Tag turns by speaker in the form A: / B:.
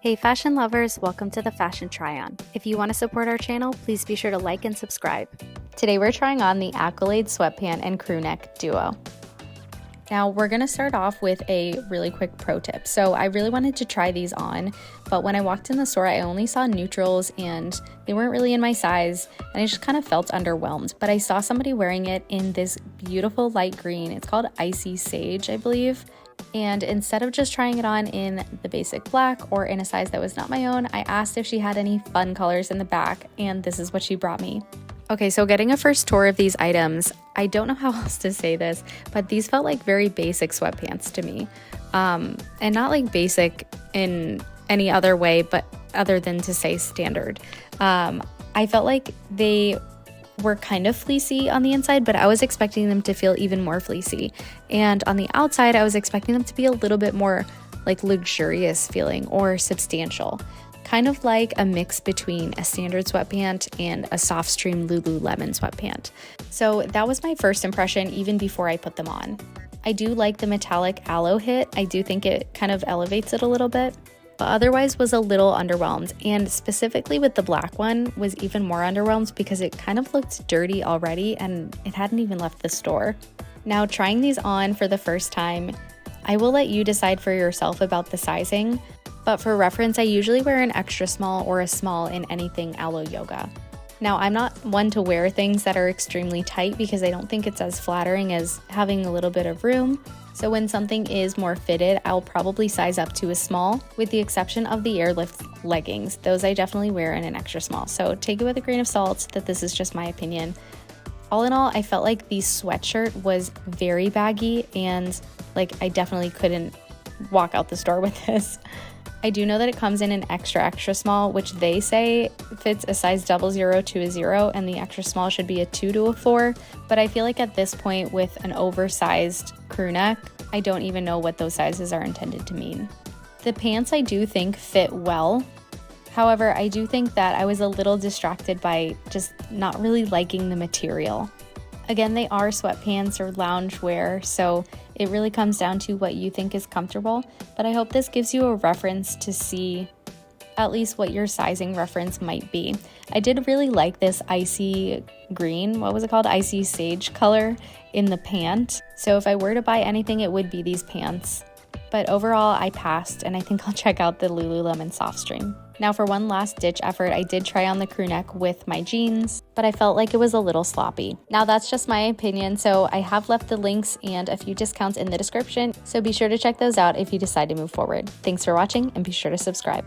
A: Hey fashion lovers, welcome to the Fashion Try-On. If you want to support our channel, please be sure to like and subscribe. Today we're trying on the Accolade Sweatpant and Crew Neck Duo. Now we're going to start off with a really quick pro tip. So I really wanted to try these on, but when I walked in the store I only saw neutrals and they weren't really in my size and I just kind of felt underwhelmed. But I saw somebody wearing it in this beautiful light green. It's called Icy Sage, I believe. And instead of just trying it on in the basic black or in a size that was not my own, I asked if she had any fun colors in the back, and this is what she brought me. Okay, so getting a first tour of these items, I don't know how else to say this, but these felt like very basic sweatpants to me. And not like basic in any other way, but other than to say standard. I felt like they were kind of fleecy on the inside, but I was expecting them to feel even more fleecy. And on the outside, I was expecting them to be a little bit more like luxurious feeling or substantial. Kind of like a mix between a standard sweatpant and a Softstreme Lululemon sweatpant. So that was my first impression even before I put them on. I do like the metallic aloe hit. I do think it kind of elevates it a little bit, but otherwise was a little underwhelmed, and specifically with the black one was even more underwhelmed because it kind of looked dirty already and it hadn't even left the store. Now trying these on for the first time, I will let you decide for yourself about the sizing, but for reference I usually wear an extra small or a small in anything aloe yoga. Now I'm not one to wear things that are extremely tight because I don't think it's as flattering as having a little bit of room. So when something is more fitted, I'll probably size up to a small, with the exception of the airlift leggings. Those I definitely wear in an extra small. So take it with a grain of salt that this is just my opinion. All in all, I felt like the sweatshirt was very baggy and like I definitely couldn't walk out the store with this. I do know that it comes in an extra small, which they say fits a size 00 to a 0, and the extra small should be a 2 to a 4. But I feel like at this point with an oversized crew neck, I don't even know what those sizes are intended to mean. The pants I do think fit well. However, I do think that I was a little distracted by just not really liking the material. Again, they are sweatpants or loungewear, so it really comes down to what you think is comfortable, but I hope this gives you a reference to see at least what your sizing reference might be. I did really like this icy green, what was it called? Icy sage color in the pant. So if I were to buy anything, it would be these pants. But overall, I passed, and I think I'll check out the Lululemon Softstreme. Now for one last ditch effort, I did try on the crew neck with my jeans, but I felt like it was a little sloppy. Now that's just my opinion, so I have left the links and a few discounts in the description, so be sure to check those out if you decide to move forward. Thanks for watching, and be sure to subscribe.